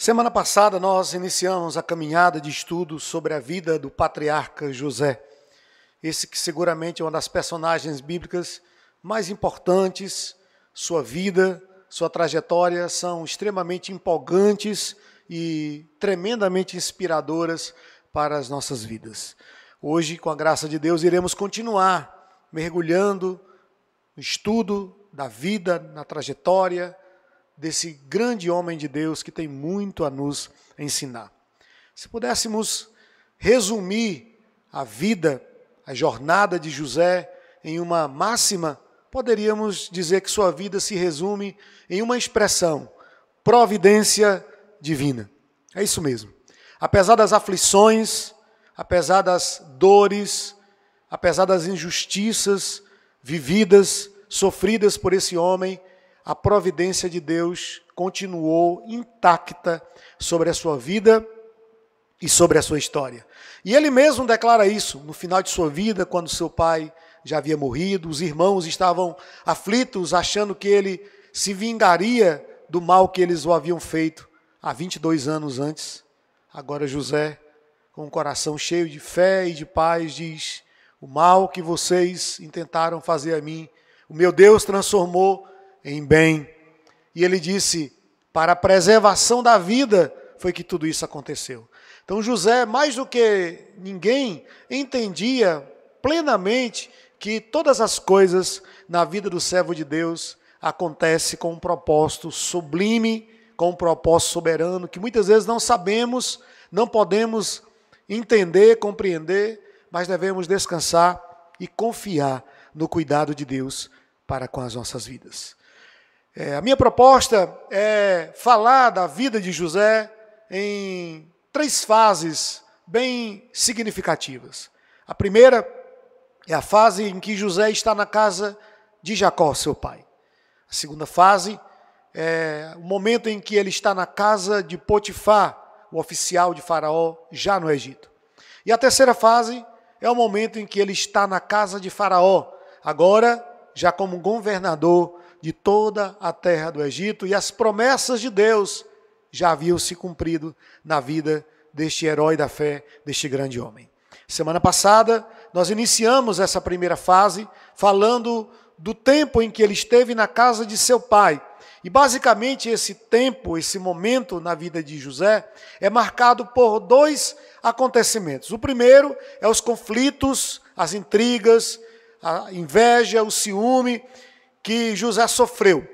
Semana passada nós iniciamos a caminhada de estudo sobre a vida do patriarca José. Esse que seguramente é uma das personagens bíblicas mais importantes. Sua vida, sua trajetória são extremamente empolgantes e tremendamente inspiradoras para as nossas vidas. Hoje, com a graça de Deus, iremos continuar mergulhando no estudo da vida, na trajetória desse grande homem de Deus que tem muito a nos ensinar. Se pudéssemos resumir a vida, a jornada de José em uma máxima, poderíamos dizer que sua vida se resume em uma expressão: providência divina. É isso mesmo. Apesar das aflições, apesar das dores, apesar das injustiças vividas, sofridas por esse homem, a providência de Deus continuou intacta sobre a sua vida e sobre a sua história. E ele mesmo declara isso no final de sua vida, quando seu pai já havia morrido, os irmãos estavam aflitos, achando que ele se vingaria do mal que eles o haviam feito há 22 anos antes. Agora José, com um coração cheio de fé e de paz, diz: o mal que vocês intentaram fazer a mim, o meu Deus transformou em bem. E ele disse: para a preservação da vida foi que tudo isso aconteceu. Então José, mais do que ninguém, entendia plenamente que todas as coisas na vida do servo de Deus acontecem com um propósito sublime, com um propósito soberano, que muitas vezes não sabemos, não podemos entender, compreender, mas devemos descansar e confiar no cuidado de Deus para com as nossas vidas. A minha proposta é falar da vida de José em 3 fases bem significativas. A primeira é a fase em que José está na casa de Jacó, seu pai. A segunda fase é o momento em que ele está na casa de Potifar, o oficial de Faraó, já no Egito. E a terceira fase é o momento em que ele está na casa de Faraó, agora já como governador de toda a terra do Egito, e as promessas de Deus já haviam se cumprido na vida deste herói da fé, deste grande homem. Semana passada, nós iniciamos essa primeira fase falando do tempo em que ele esteve na casa de seu pai. E basicamente esse tempo, esse momento na vida de José é marcado por 2 acontecimentos. O primeiro é os conflitos, as intrigas, a inveja, o ciúme que José sofreu.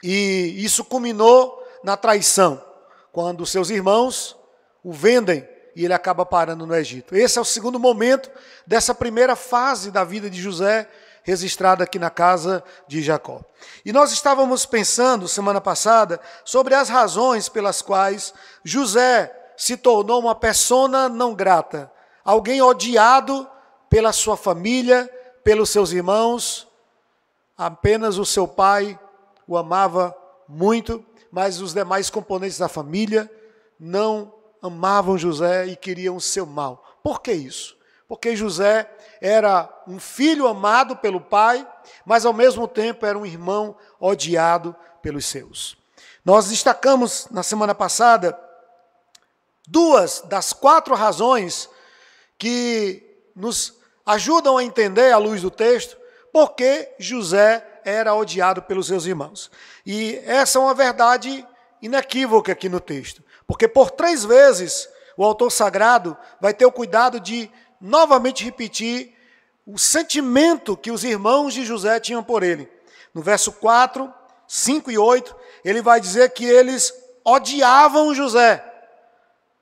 E isso culminou na traição, quando seus irmãos o vendem e ele acaba parando no Egito. Esse é o segundo momento dessa primeira fase da vida de José, registrada aqui na casa de Jacó. E nós estávamos pensando, semana passada, sobre as razões pelas quais José se tornou uma persona não grata, alguém odiado pela sua família, pelos seus irmãos. Apenas o seu pai o amava muito, mas os demais componentes da família não amavam José e queriam o seu mal. Por que isso? Porque José era um filho amado pelo pai, mas ao mesmo tempo era um irmão odiado pelos seus. Nós destacamos na semana passada 2 das 4 razões que nos ajudam a entender, à luz do texto, por que José era odiado pelos seus irmãos. E essa é uma verdade inequívoca aqui no texto, porque por 3 vezes o autor sagrado vai ter o cuidado de novamente repetir o sentimento que os irmãos de José tinham por ele. No verso 4, 5 e 8, ele vai dizer que eles odiavam José.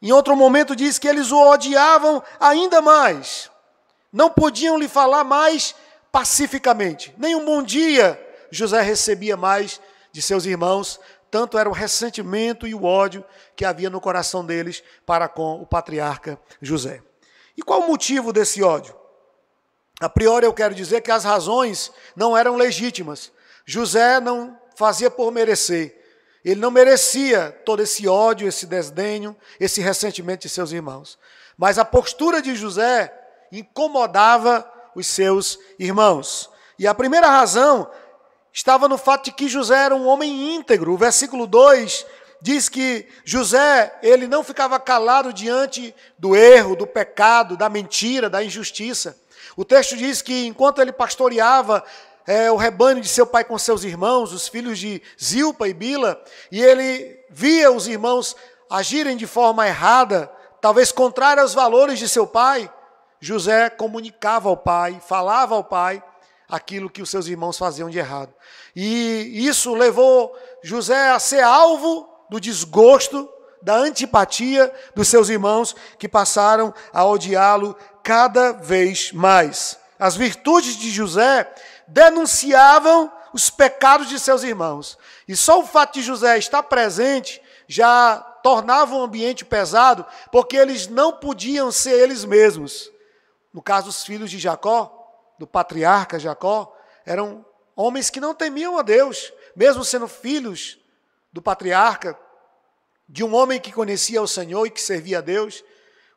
Em outro momento diz que eles o odiavam ainda mais. Não podiam lhe falar mais pacificamente. Nem um bom dia José recebia mais de seus irmãos, tanto era o ressentimento e o ódio que havia no coração deles para com o patriarca José. E qual o motivo desse ódio? A priori eu quero dizer que as razões não eram legítimas. José não fazia por merecer. Ele não merecia todo esse ódio, esse desdenho, esse ressentimento de seus irmãos. Mas a postura de José incomodava os seus irmãos. E a primeira razão estava no fato de que José era um homem íntegro. O versículo 2 diz que José, ele não ficava calado diante do erro, do pecado, da mentira, da injustiça. O texto diz que enquanto ele pastoreava o rebanho de seu pai com seus irmãos, os filhos de Zilpa e Bila, e ele via os irmãos agirem de forma errada, talvez contrária aos valores de seu pai, José comunicava ao pai, falava ao pai aquilo que os seus irmãos faziam de errado. E isso levou José a ser alvo do desgosto, da antipatia dos seus irmãos, que passaram a odiá-lo cada vez mais. As virtudes de José denunciavam os pecados de seus irmãos. E só o fato de José estar presente já tornava o ambiente pesado, porque eles não podiam ser eles mesmos. No caso, os filhos de Jacó, do patriarca Jacó, eram homens que não temiam a Deus, mesmo sendo filhos do patriarca, de um homem que conhecia o Senhor e que servia a Deus.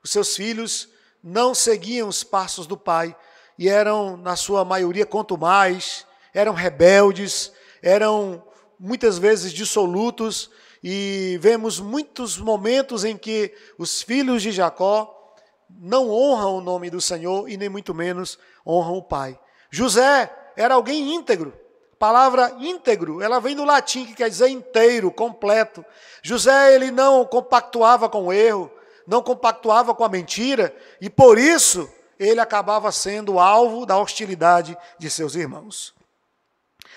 Os seus filhos não seguiam os passos do pai e eram, na sua maioria, contumazes, eram rebeldes, eram muitas vezes dissolutos, e vemos muitos momentos em que os filhos de Jacó não honram o nome do Senhor e nem muito menos honram o pai. José era alguém íntegro. A palavra íntegro, ela vem do latim, que quer dizer inteiro, completo. José, ele não compactuava com o erro, não compactuava com a mentira, e por isso ele acabava sendo alvo da hostilidade de seus irmãos.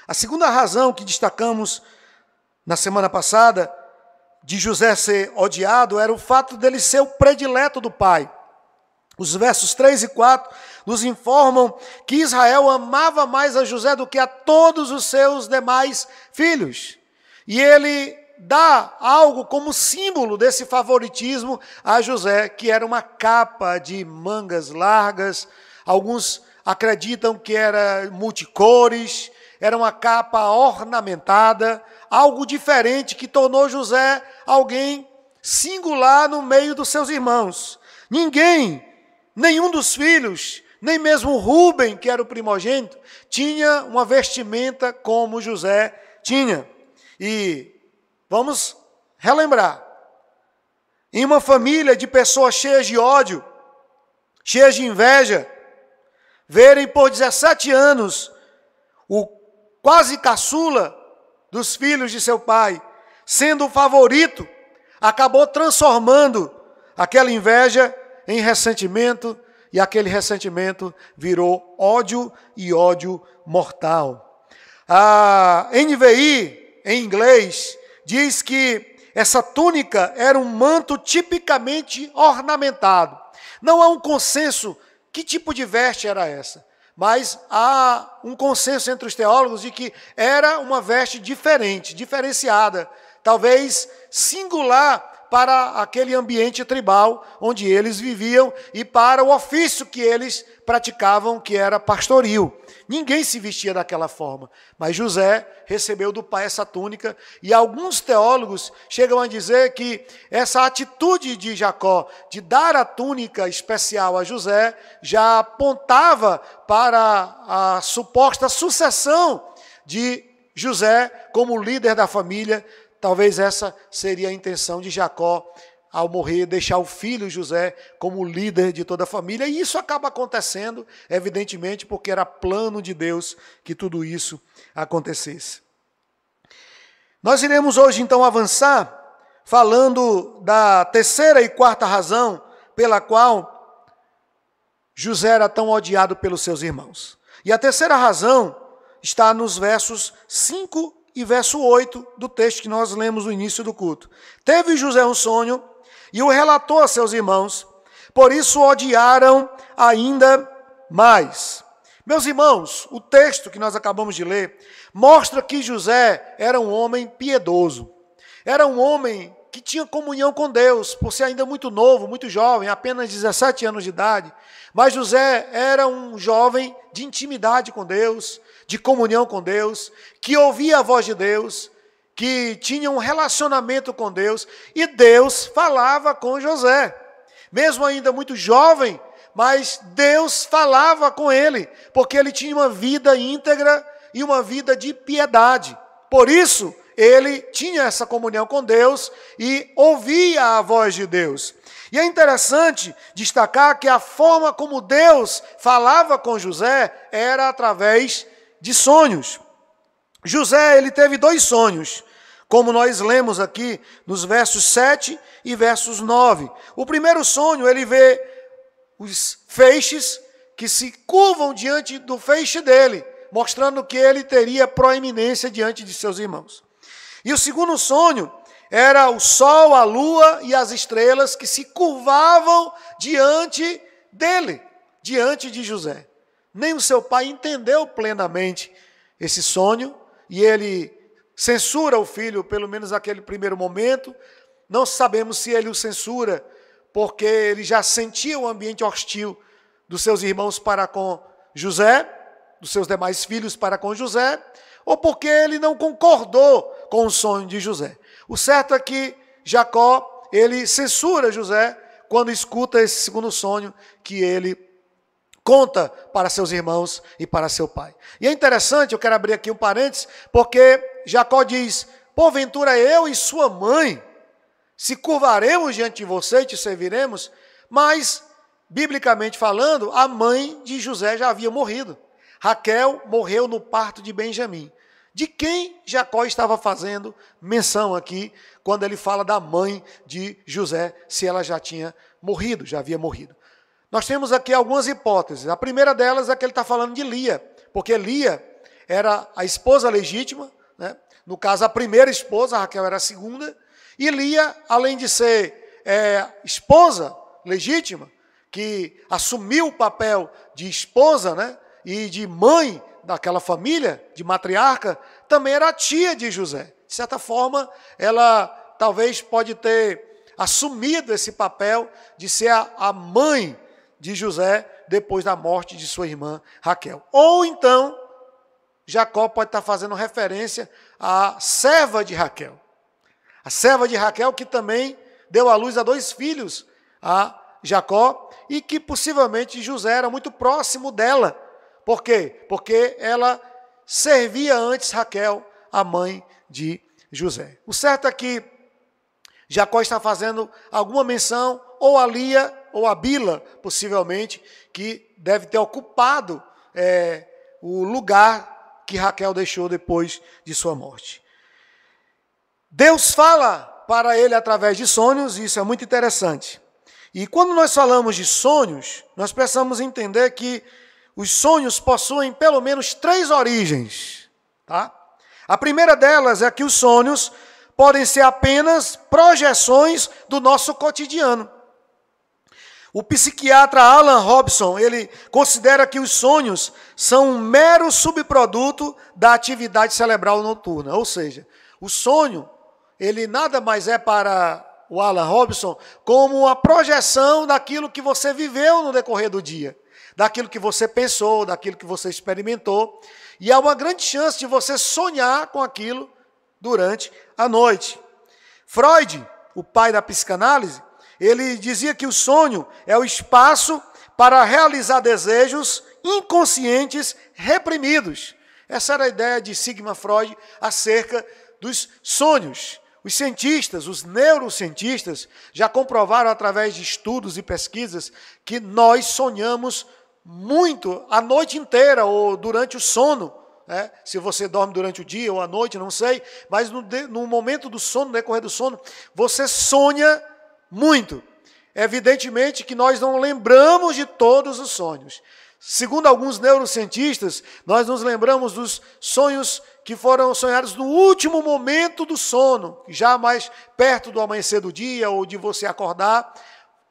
A segunda razão que destacamos na semana passada, de José ser odiado, era o fato dele ser o predileto do pai. Os versos 3 e 4 nos informam que Israel amava mais a José do que a todos os seus demais filhos. E ele dá algo como símbolo desse favoritismo a José, que era uma capa de mangas largas. Alguns acreditam que era multicores, era uma capa ornamentada, algo diferente que tornou José alguém singular no meio dos seus irmãos. Nenhum dos filhos, nem mesmo Rúben, que era o primogênito, tinha uma vestimenta como José tinha. E vamos relembrar, em uma família de pessoas cheias de ódio, cheias de inveja, verem por 17 anos o quase caçula dos filhos de seu pai, sendo o favorito, acabou transformando aquela inveja em ressentimento, e aquele ressentimento virou ódio e ódio mortal. A NVI, em inglês, diz que essa túnica era um manto tipicamente ornamentado. Não há um consenso que tipo de veste era essa, mas há um consenso entre os teólogos de que era uma veste diferente, diferenciada, talvez singular para aquele ambiente tribal onde eles viviam e para o ofício que eles praticavam, que era pastoril. Ninguém se vestia daquela forma, mas José recebeu do pai essa túnica, e alguns teólogos chegam a dizer que essa atitude de Jacó de dar a túnica especial a José já apontava para a suposta sucessão de José como líder da família. Talvez essa seria a intenção de Jacó, ao morrer, deixar o filho José como líder de toda a família. E isso acaba acontecendo, evidentemente, porque era plano de Deus que tudo isso acontecesse. Nós iremos hoje, então, avançar, falando da terceira e quarta razão pela qual José era tão odiado pelos seus irmãos. E a terceira razão está nos versos 5 e verso 8 do texto que nós lemos no início do culto. Teve José um sonho e o relatou a seus irmãos, por isso odiaram ainda mais. Meus irmãos, o texto que nós acabamos de ler mostra que José era um homem piedoso. Era um homem que tinha comunhão com Deus, por ser ainda muito novo, muito jovem, apenas 17 anos de idade. Mas José era um jovem de intimidade com Deus, de comunhão com Deus, que ouvia a voz de Deus, que tinha um relacionamento com Deus, e Deus falava com José. Mesmo ainda muito jovem, mas Deus falava com ele, porque ele tinha uma vida íntegra e uma vida de piedade. Por isso, ele tinha essa comunhão com Deus e ouvia a voz de Deus. E é interessante destacar que a forma como Deus falava com José era através de sonhos. José, ele teve 2 sonhos, como nós lemos aqui nos versos 7 e versos 9. O primeiro sonho, ele vê os feixes que se curvam diante do feixe dele, mostrando que ele teria proeminência diante de seus irmãos. E o segundo sonho era o sol, a lua e as estrelas que se curvavam diante dele, diante de José. Nem o seu pai entendeu plenamente esse sonho, e ele censura o filho, pelo menos naquele primeiro momento. Não sabemos se ele o censura porque ele já sentia o ambiente hostil dos seus irmãos para com José, dos seus demais filhos para com José, ou porque ele não concordou com o sonho de José. O certo é que Jacó, ele censura José quando escuta esse segundo sonho que ele conta para seus irmãos e para seu pai. E é interessante, eu quero abrir aqui um parênteses, porque Jacó diz: porventura eu e sua mãe se curvaremos diante de você e te serviremos, mas, biblicamente falando, a mãe de José já havia morrido. Raquel morreu no parto de Benjamim. De quem Jacó estava fazendo menção aqui, quando ele fala da mãe de José, se ela já tinha morrido, já havia morrido? Nós temos aqui algumas hipóteses. A primeira delas é que ele está falando de Lia, porque Lia era a esposa legítima, né? No caso, a primeira esposa, Raquel era a segunda, e Lia, além de ser esposa legítima, que assumiu o papel de esposa, né? E de mãe daquela família, de matriarca, também era tia de José. De certa forma, ela talvez pode ter assumido esse papel de ser a mãe de José depois da morte de sua irmã Raquel. Ou então, Jacó pode estar fazendo referência à serva de Raquel. A serva de Raquel que também deu à luz a 2 filhos, a Jacó, e que possivelmente José era muito próximo dela. Por quê? Porque ela servia antes Raquel, a mãe de José. O certo é que Jacó está fazendo alguma menção, ou a Lia, ou a Bila, possivelmente, que deve ter ocupado o lugar que Raquel deixou depois de sua morte. Deus fala para ele através de sonhos, e isso é muito interessante. E quando nós falamos de sonhos, nós precisamos entender que os sonhos possuem pelo menos 3 origens. Tá? A primeira delas é que os sonhos podem ser apenas projeções do nosso cotidiano. O psiquiatra Alan Robson, ele considera que os sonhos são um mero subproduto da atividade cerebral noturna. Ou seja, o sonho, ele nada mais é para o Alan Robson como a projeção daquilo que você viveu no decorrer do dia, daquilo que você pensou, daquilo que você experimentou. E há uma grande chance de você sonhar com aquilo durante a noite. Freud, o pai da psicanálise, ele dizia que o sonho é o espaço para realizar desejos inconscientes reprimidos. Essa era a ideia de Sigmund Freud acerca dos sonhos. Os cientistas, os neurocientistas, já comprovaram através de estudos e pesquisas que nós sonhamos muito a noite inteira ou durante o sono. Se você dorme durante o dia ou à noite, não sei, mas no momento do sono, no decorrer do sono, você sonha muito. Evidentemente que nós não lembramos de todos os sonhos. Segundo alguns neurocientistas, nós nos lembramos dos sonhos que foram sonhados no último momento do sono, já mais perto do amanhecer do dia ou de você acordar,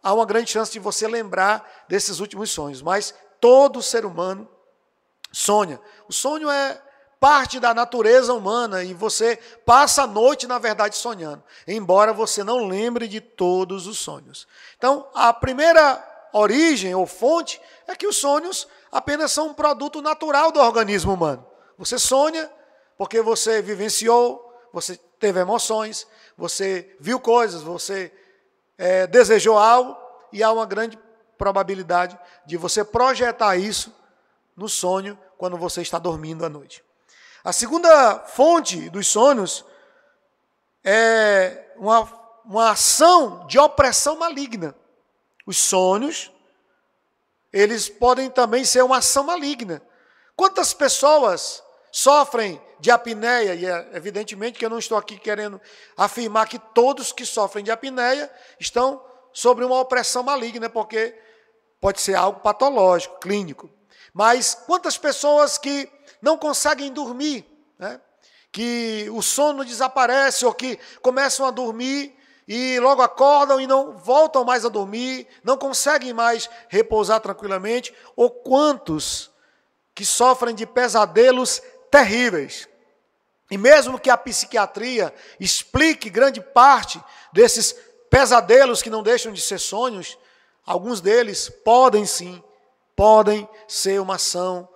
há uma grande chance de você lembrar desses últimos sonhos. Mas todo ser humano sonha. O sonho é parte da natureza humana e você passa a noite, na verdade, sonhando, embora você não lembre de todos os sonhos. Então, a primeira origem ou fonte é que os sonhos apenas são um produto natural do organismo humano. Você sonha porque você vivenciou, você teve emoções, você viu coisas, você desejou algo, e há uma grande probabilidade de você projetar isso no sonho quando você está dormindo à noite. A segunda fonte dos sonhos é uma ação de opressão maligna. Os sonhos, eles podem também ser uma ação maligna. Quantas pessoas sofrem de apneia, e evidentemente que eu não estou aqui querendo afirmar que todos que sofrem de apneia estão sobre uma opressão maligna, porque pode ser algo patológico, clínico. Mas quantas pessoas que não conseguem dormir, né? Que o sono desaparece ou que começam a dormir e logo acordam e não voltam mais a dormir, não conseguem mais repousar tranquilamente, ou quantos que sofrem de pesadelos terríveis. E mesmo que a psiquiatria explique grande parte desses pesadelos que não deixam de ser sonhos, alguns deles podem ser uma ação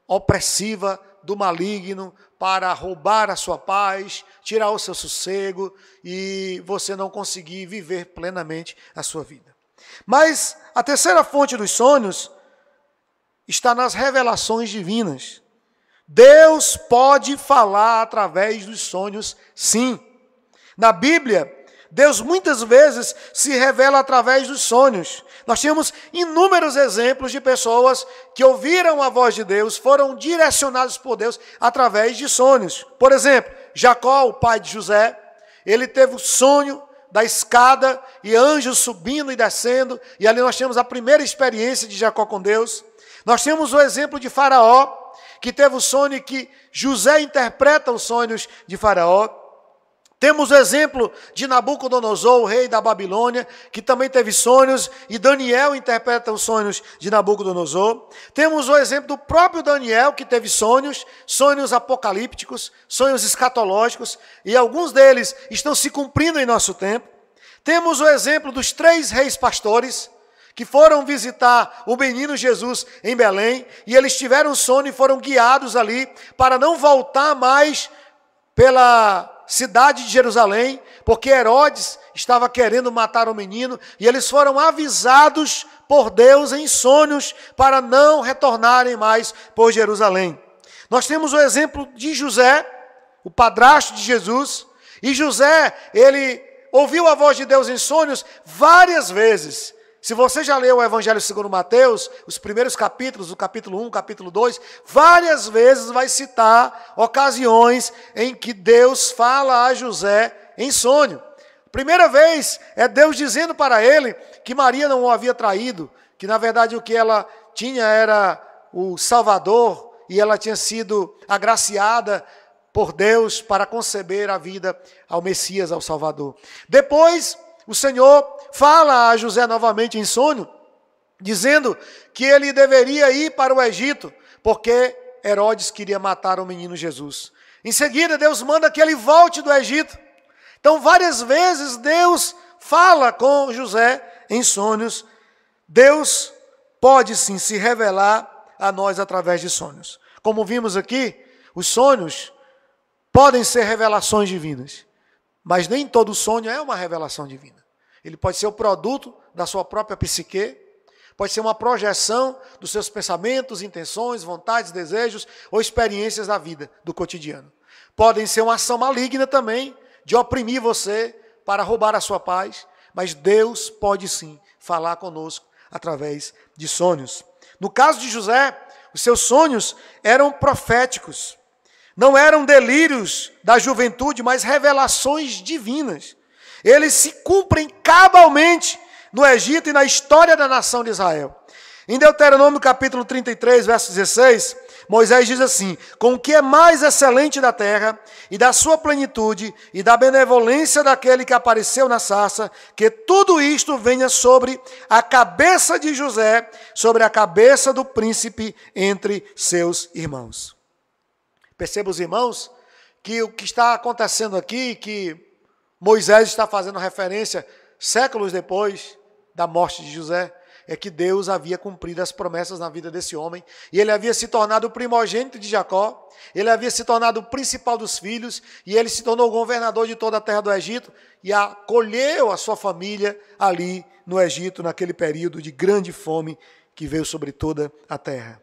opressiva do maligno para roubar a sua paz, tirar o seu sossego e você não conseguir viver plenamente a sua vida. Mas a terceira fonte dos sonhos está nas revelações divinas. Deus pode falar através dos sonhos, sim. Na Bíblia, Deus muitas vezes se revela através dos sonhos. Nós temos inúmeros exemplos de pessoas que ouviram a voz de Deus, foram direcionados por Deus através de sonhos. Por exemplo, Jacó, o pai de José, ele teve o sonho da escada e anjos subindo e descendo, e ali nós temos a primeira experiência de Jacó com Deus. Nós temos o exemplo de Faraó, que teve o sonho e que José interpreta os sonhos de Faraó. Temos o exemplo de Nabucodonosor, o rei da Babilônia, que também teve sonhos, e Daniel interpreta os sonhos de Nabucodonosor. Temos o exemplo do próprio Daniel, que teve sonhos apocalípticos, sonhos escatológicos, e alguns deles estão se cumprindo em nosso tempo. Temos o exemplo dos 3 reis pastores, que foram visitar o menino Jesus em Belém, e eles tiveram sono e foram guiados ali para não voltar mais pela cidade de Jerusalém, porque Herodes estava querendo matar o menino, e eles foram avisados por Deus em sonhos para não retornarem mais por Jerusalém. Nós temos o exemplo de José, o padrasto de Jesus, e José, ele ouviu a voz de Deus em sonhos várias vezes. Se você já leu o Evangelho segundo Mateus, os primeiros capítulos, o capítulo 1, o capítulo 2, várias vezes vai citar ocasiões em que Deus fala a José em sonho. Primeira vez é Deus dizendo para ele que Maria não o havia traído, que na verdade o que ela tinha era o Salvador e ela tinha sido agraciada por Deus para conceber a vida ao Messias, ao Salvador. Depois, o Senhor fala a José novamente em sonho, dizendo que ele deveria ir para o Egito, porque Herodes queria matar o menino Jesus. Em seguida, Deus manda que ele volte do Egito. Então, várias vezes, Deus fala com José em sonhos. Deus pode, sim, se revelar a nós através de sonhos. Como vimos aqui, os sonhos podem ser revelações divinas, mas nem todo sonho é uma revelação divina. Ele pode ser o produto da sua própria psique, pode ser uma projeção dos seus pensamentos, intenções, vontades, desejos ou experiências da vida, do cotidiano. Podem ser uma ação maligna também, de oprimir você para roubar a sua paz, mas Deus pode sim falar conosco através de sonhos. No caso de José, os seus sonhos eram proféticos, não eram delírios da juventude, mas revelações divinas. Eles se cumprem cabalmente no Egito e na história da nação de Israel. Em Deuteronômio capítulo 33, verso 16, Moisés diz assim: com o que é mais excelente da terra, e da sua plenitude, e da benevolência daquele que apareceu na sarça, que tudo isto venha sobre a cabeça de José, sobre a cabeça do príncipe entre seus irmãos. Perceba, os irmãos, que o que está acontecendo aqui, que Moisés está fazendo referência séculos depois da morte de José, é que Deus havia cumprido as promessas na vida desse homem, e ele havia se tornado o primogênito de Jacó, ele havia se tornado o principal dos filhos, e ele se tornou governador de toda a terra do Egito, e acolheu a sua família ali no Egito, naquele período de grande fome que veio sobre toda a terra.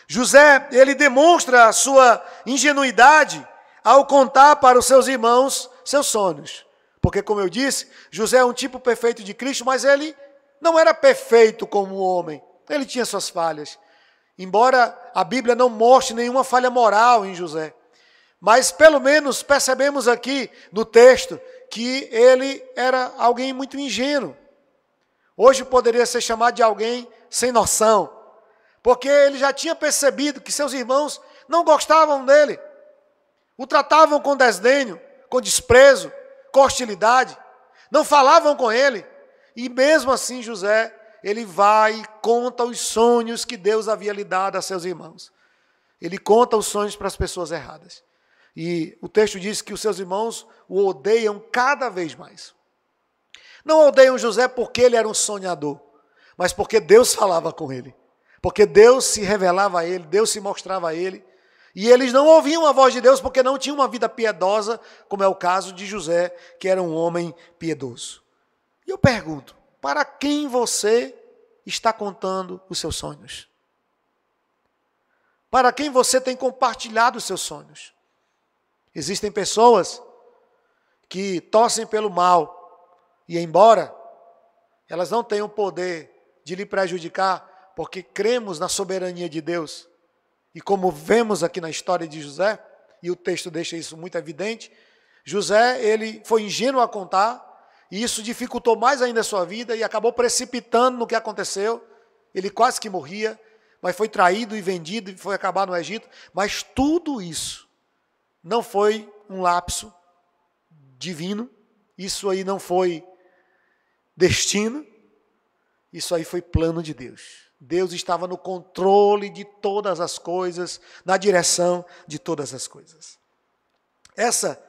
José, ele demonstra a sua ingenuidade ao contar para os seus irmãos seus sonhos. Porque, como eu disse, José é um tipo perfeito de Cristo, mas ele não era perfeito como homem. Ele tinha suas falhas. Embora a Bíblia não mostre nenhuma falha moral em José. Mas, pelo menos, percebemos aqui no texto que ele era alguém muito ingênuo. Hoje poderia ser chamado de alguém sem noção. Porque ele já tinha percebido que seus irmãos não gostavam dele. O tratavam com desdenho, com desprezo, com hostilidade. Não falavam com ele. E mesmo assim José, ele vai e conta os sonhos que Deus havia lhe dado a seus irmãos. Ele conta os sonhos para as pessoas erradas. E o texto diz que os seus irmãos o odeiam cada vez mais. Não odeiam José porque ele era um sonhador, mas porque Deus falava com ele. Porque Deus se revelava a ele, Deus se mostrava a ele. E eles não ouviam a voz de Deus porque não tinham uma vida piedosa, como é o caso de José, que era um homem piedoso. E eu pergunto, para quem você está contando os seus sonhos? Para quem você tem compartilhado os seus sonhos? Existem pessoas que torcem pelo mal e, embora elas não tenham o poder de lhe prejudicar, porque cremos na soberania de Deus, e como vemos aqui na história de José, e o texto deixa isso muito evidente, José, ele foi ingênuo a contar, e isso dificultou mais ainda a sua vida, e acabou precipitando no que aconteceu. Ele quase que morria, mas foi traído e vendido, e foi acabar no Egito. Mas tudo isso não foi um lapso divino, isso aí não foi destino, isso aí foi plano de Deus. Deus estava no controle de todas as coisas, na direção de todas as coisas. Essa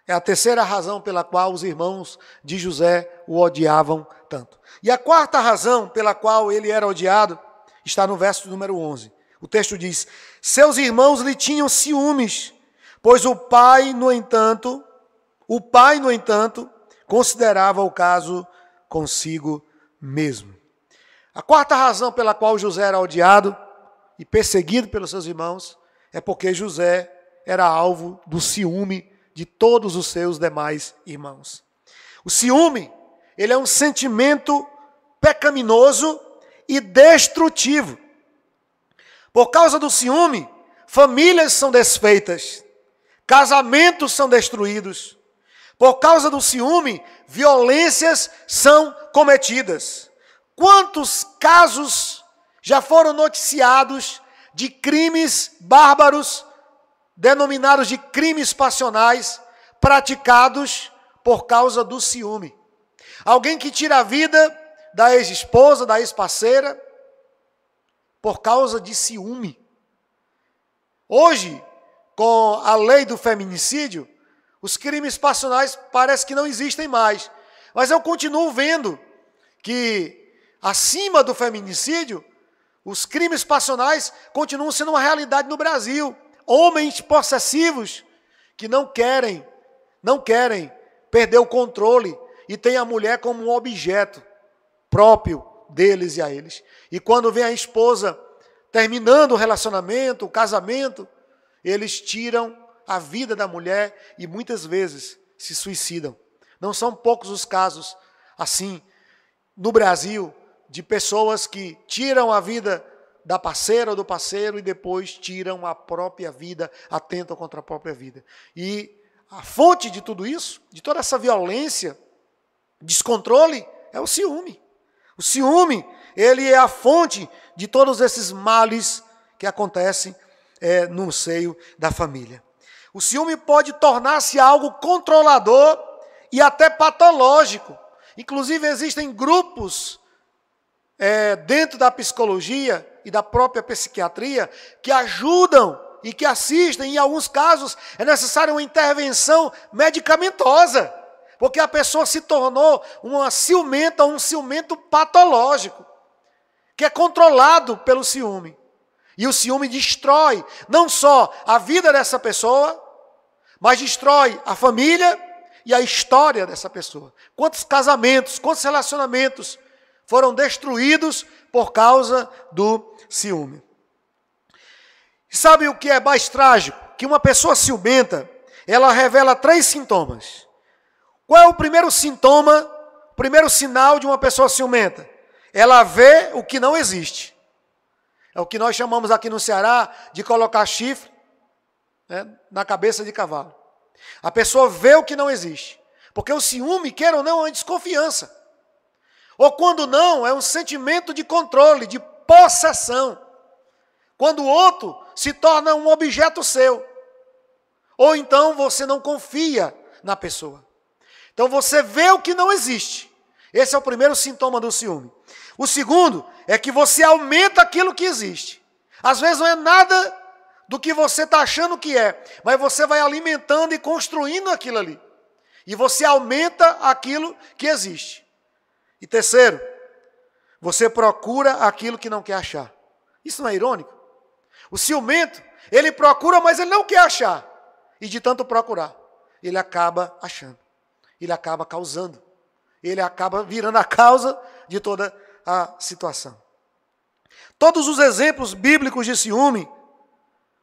é a terceira razão pela qual os irmãos de José o odiavam tanto. E a quarta razão pela qual ele era odiado está no verso número 11. O texto diz: seus irmãos lhe tinham ciúmes, pois o pai, no entanto, considerava o caso consigo mesmo. A quarta razão pela qual José era odiado e perseguido pelos seus irmãos é porque José era alvo do ciúme de todos os seus demais irmãos. O ciúme, ele é um sentimento pecaminoso e destrutivo. Por causa do ciúme, famílias são desfeitas, casamentos são destruídos. Por causa do ciúme, violências são cometidas. Quantos casos já foram noticiados de crimes bárbaros, denominados de crimes passionais, praticados por causa do ciúme? Alguém que tira a vida da ex-esposa, da ex-parceira, por causa de ciúme. Hoje, com a lei do feminicídio, os crimes passionais parece que não existem mais. Mas eu continuo vendo que acima do feminicídio, os crimes passionais continuam sendo uma realidade no Brasil. Homens possessivos que não querem perder o controle e têm a mulher como um objeto próprio deles e a eles. E quando vem a esposa terminando o relacionamento, o casamento, eles tiram a vida da mulher e muitas vezes se suicidam. Não são poucos os casos assim no Brasil, de pessoas que tiram a vida da parceira ou do parceiro e depois tiram a própria vida, atentam contra a própria vida. E a fonte de tudo isso, de toda essa violência, descontrole, é o ciúme. O ciúme, ele é a fonte de todos esses males que acontecem no seio da família. O ciúme pode tornar-se algo controlador e até patológico. Inclusive, existem grupos dentro da psicologia e da própria psiquiatria que ajudam e que assistem. Em alguns casos, é necessária uma intervenção medicamentosa, porque a pessoa se tornou uma ciumenta, um ciumento patológico, que é controlado pelo ciúme. E o ciúme destrói não só a vida dessa pessoa, mas destrói a família e a história dessa pessoa. Quantos casamentos, quantos relacionamentos foram destruídos por causa do ciúme. Sabe o que é mais trágico? Que uma pessoa ciumenta, ela revela 3 sintomas. Qual é o primeiro sintoma, o primeiro sinal de uma pessoa ciumenta? Ela vê o que não existe. É o que nós chamamos aqui no Ceará de colocar chifre, né, na cabeça de cavalo. A pessoa vê o que não existe. Porque o ciúme, quer ou não, é uma desconfiança. Ou quando não, é um sentimento de controle, de possessão. Quando o outro se torna um objeto seu. Ou então você não confia na pessoa. Então você vê o que não existe. Esse é o primeiro sintoma do ciúme. O segundo é que você aumenta aquilo que existe. Às vezes não é nada do que você está achando que é, mas você vai alimentando e construindo aquilo ali. E você aumenta aquilo que existe. E terceiro, você procura aquilo que não quer achar. Isso não é irônico? O ciumento, ele procura, mas ele não quer achar. E de tanto procurar, ele acaba achando. Ele acaba causando. Ele acaba virando a causa de toda a situação. Todos os exemplos bíblicos de ciúme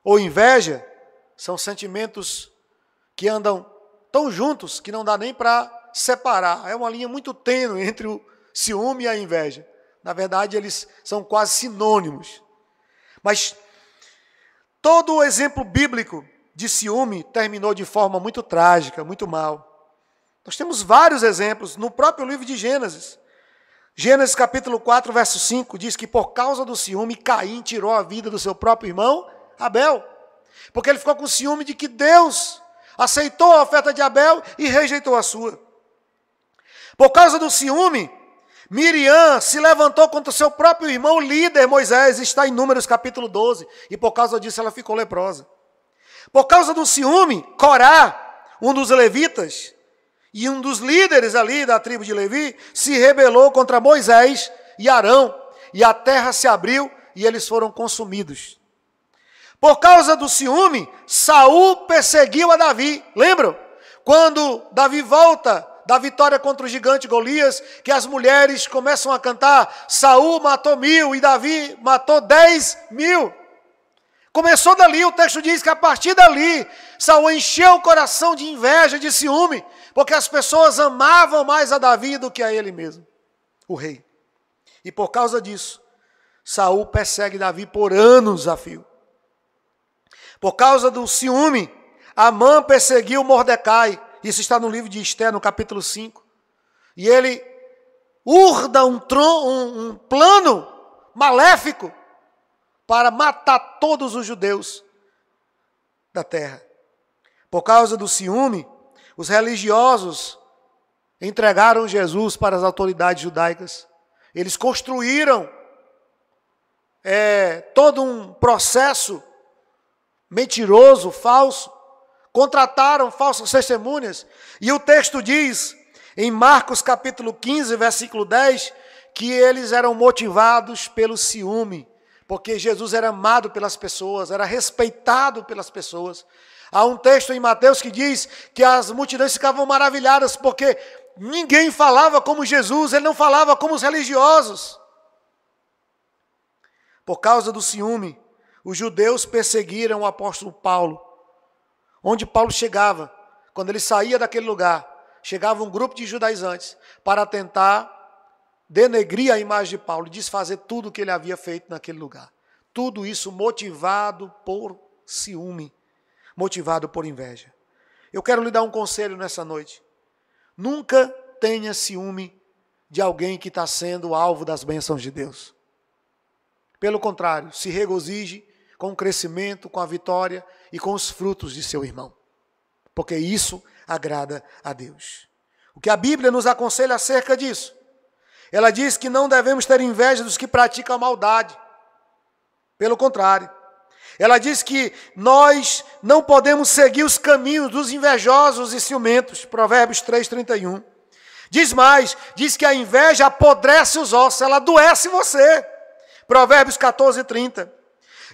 ou inveja são sentimentos que andam tão juntos que não dá nem para separar. É uma linha muito tênue entre o ciúme e a inveja. Na verdade, eles são quase sinônimos. Mas todo o exemplo bíblico de ciúme terminou de forma muito trágica, muito mal. Nós temos vários exemplos no próprio livro de Gênesis. Gênesis capítulo 4, verso 5, diz que por causa do ciúme, Caim tirou a vida do seu próprio irmão, Abel. Porque ele ficou com ciúme de que Deus aceitou a oferta de Abel e rejeitou a sua. Por causa do ciúme, Miriam se levantou contra o seu próprio irmão líder, Moisés, está em Números capítulo 12, e por causa disso ela ficou leprosa. Por causa do ciúme, Corá, um dos levitas, e um dos líderes ali da tribo de Levi, se rebelou contra Moisés e Arão, e a terra se abriu e eles foram consumidos. Por causa do ciúme, Saul perseguiu a Davi. Lembram? Quando Davi volta da vitória contra o gigante Golias, que as mulheres começam a cantar, Saul matou 1000 e Davi matou 10.000. Começou dali, o texto diz que a partir dali, Saul encheu o coração de inveja, de ciúme, porque as pessoas amavam mais a Davi do que a ele mesmo, o rei. E por causa disso, Saul persegue Davi por anos a fio. Por causa do ciúme, Amã perseguiu Mordecai. Isso está no livro de Esther, no capítulo 5. E ele urda um plano maléfico para matar todos os judeus da terra. Por causa do ciúme, os religiosos entregaram Jesus para as autoridades judaicas. Eles construíram todo um processo mentiroso, falso, contrataram falsas testemunhas, e o texto diz, em Marcos capítulo 15, versículo 10, que eles eram motivados pelo ciúme, porque Jesus era amado pelas pessoas, era respeitado pelas pessoas. Há um texto em Mateus que diz que as multidões ficavam maravilhadas, porque ninguém falava como Jesus, ele não falava como os religiosos. Por causa do ciúme, os judeus perseguiram o apóstolo Paulo. Onde Paulo chegava, quando ele saía daquele lugar, chegava um grupo de judaizantes para tentar denegrir a imagem de Paulo, desfazer tudo o que ele havia feito naquele lugar. Tudo isso motivado por ciúme, motivado por inveja. Eu quero lhe dar um conselho nessa noite. Nunca tenha ciúme de alguém que está sendo alvo das bênçãos de Deus. Pelo contrário, se regozije com o crescimento, com a vitória e com os frutos de seu irmão. Porque isso agrada a Deus. O que a Bíblia nos aconselha acerca disso? Ela diz que não devemos ter inveja dos que praticam a maldade. Pelo contrário. Ela diz que nós não podemos seguir os caminhos dos invejosos e ciumentos. Provérbios 3:31. Diz mais, diz que a inveja apodrece os ossos, ela adoece você. Provérbios 14:30.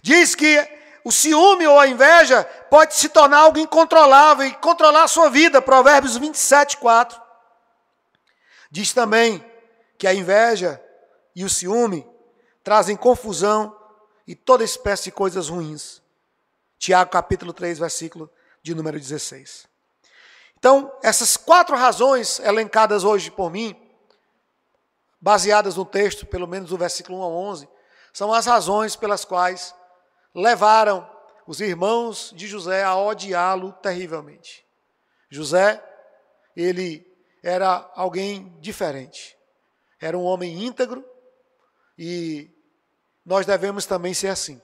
Diz que o ciúme ou a inveja pode se tornar algo incontrolável e controlar a sua vida. Provérbios 27:4. Diz também que a inveja e o ciúme trazem confusão e toda espécie de coisas ruins. Tiago capítulo 3, versículo de número 16. Então, essas 4 razões elencadas hoje por mim, baseadas no texto, pelo menos do versículo 1 ao 11, são as razões pelas quais levaram os irmãos de José a odiá-lo terrivelmente. José, ele era alguém diferente. Era um homem íntegro e nós devemos também ser assim.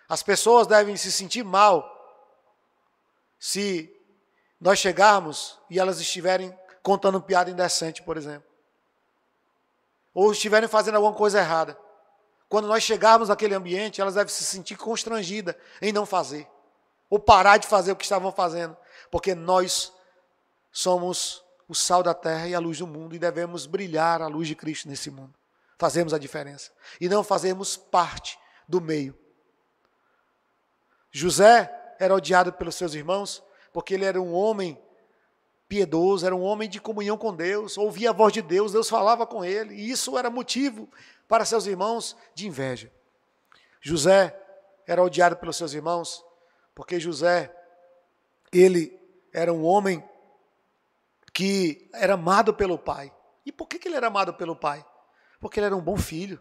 As pessoas devem se sentir mal se nós chegarmos e elas estiverem contando piada indecente, por exemplo. Ou estiverem fazendo alguma coisa errada. Quando nós chegarmos naquele ambiente, elas devem se sentir constrangidas em não fazer. Ou parar de fazer o que estavam fazendo. Porque nós somos o sal da terra e a luz do mundo e devemos brilhar a luz de Cristo nesse mundo. Fazemos a diferença. E não fazemos parte do meio. José era odiado pelos seus irmãos porque ele era um homem piedoso, era um homem de comunhão com Deus, ouvia a voz de Deus, Deus falava com ele, e isso era motivo para seus irmãos de inveja. José era odiado pelos seus irmãos porque José, ele era um homem que era amado pelo pai. E por que ele era amado pelo pai? Porque ele era um bom filho.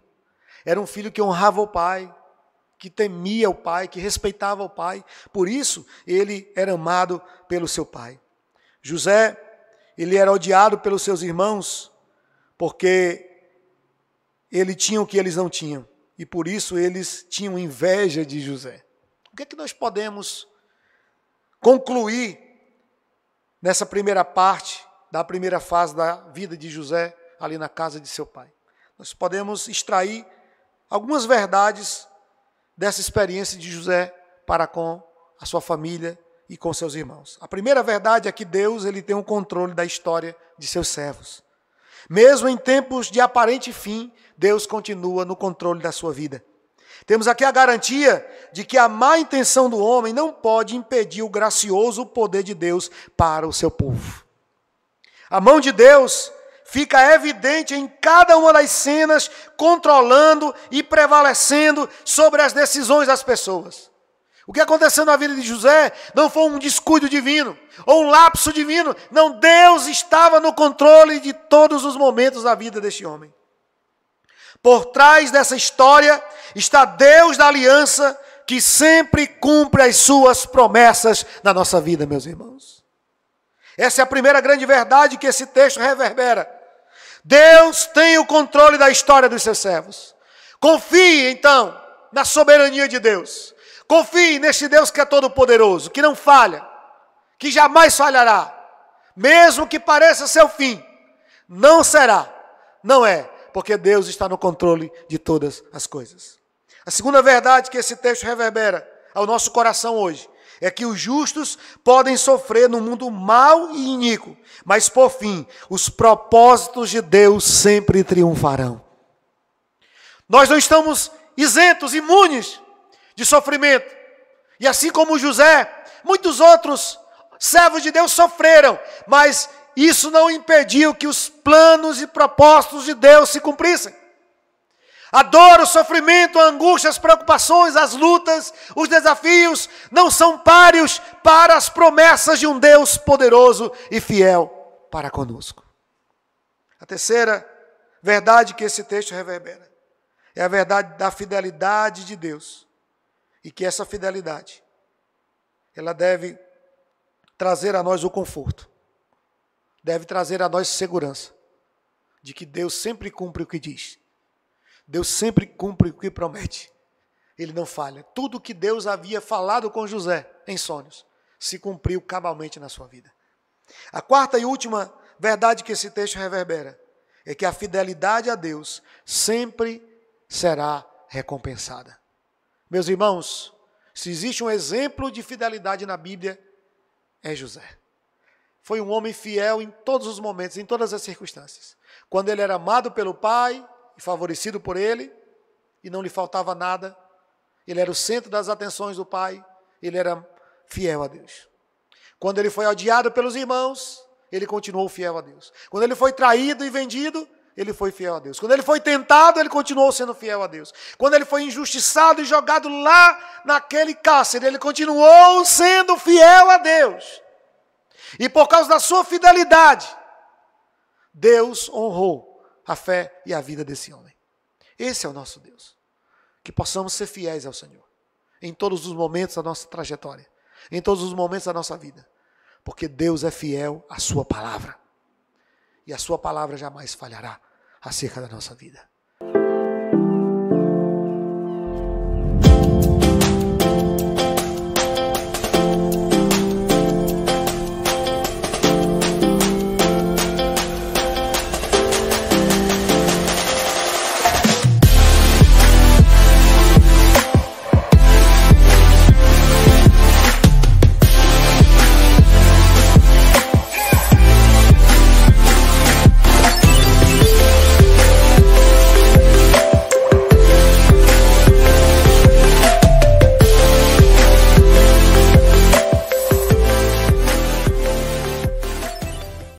Era um filho que honrava o pai, que temia o pai, que respeitava o pai. Por isso, ele era amado pelo seu pai. José, ele era odiado pelos seus irmãos, porque ele tinha o que eles não tinham. E por isso, eles tinham inveja de José. O que é que nós podemos concluir nessa primeira parte, da primeira fase da vida de José, ali na casa de seu pai? Nós podemos extrair algumas verdades dessa experiência de José para com a sua família e com seus irmãos. A primeira verdade é que Deus, ele tem o controle da história de seus servos. Mesmo em tempos de aparente fim, Deus continua no controle da sua vida. Temos aqui a garantia de que a má intenção do homem não pode impedir o gracioso poder de Deus para o seu povo. A mão de Deus fica evidente em cada uma das cenas, controlando e prevalecendo sobre as decisões das pessoas. O que aconteceu na vida de José não foi um descuido divino, ou um lapso divino. Não, Deus estava no controle de todos os momentos da vida deste homem. Por trás dessa história está Deus da aliança, que sempre cumpre as suas promessas na nossa vida, meus irmãos. Essa é a primeira grande verdade que esse texto reverbera. Deus tem o controle da história dos seus servos. Confie, então, na soberania de Deus. Confie neste Deus que é todo-poderoso, que não falha, que jamais falhará. Mesmo que pareça ser o fim, não será, não é, porque Deus está no controle de todas as coisas. A segunda verdade que esse texto reverbera ao nosso coração hoje é que os justos podem sofrer no mundo mau e iníquo, mas por fim, os propósitos de Deus sempre triunfarão. Nós não estamos isentos, imunes de sofrimento. E assim como José, muitos outros servos de Deus sofreram, mas isso não impediu que os planos e propósitos de Deus se cumprissem. A dor, o sofrimento, a angústia, as preocupações, as lutas, os desafios não são páreos para as promessas de um Deus poderoso e fiel para conosco. A terceira verdade que esse texto reverbera é a verdade da fidelidade de Deus. E que essa fidelidade, ela deve trazer a nós o conforto, deve trazer a nós segurança de que Deus sempre cumpre o que diz. Deus sempre cumpre o que promete. Ele não falha. Tudo que Deus havia falado com José em sonhos se cumpriu cabalmente na sua vida. A quarta e última verdade que esse texto reverbera é que a fidelidade a Deus sempre será recompensada. Meus irmãos, se existe um exemplo de fidelidade na Bíblia, é José. Foi um homem fiel em todos os momentos, em todas as circunstâncias. Quando ele era amado pelo pai e favorecido por ele, e não lhe faltava nada, ele era o centro das atenções do pai, ele era fiel a Deus. Quando ele foi odiado pelos irmãos, ele continuou fiel a Deus. Quando ele foi traído e vendido, ele foi fiel a Deus. Quando ele foi tentado, ele continuou sendo fiel a Deus. Quando ele foi injustiçado e jogado lá naquele cárcere, ele continuou sendo fiel a Deus. E por causa da sua fidelidade, Deus honrou a fé e a vida desse homem. Esse é o nosso Deus. Que possamos ser fiéis ao Senhor em todos os momentos da nossa trajetória, em todos os momentos da nossa vida. Porque Deus é fiel à sua palavra. E a sua palavra jamais falhará acerca da nossa vida.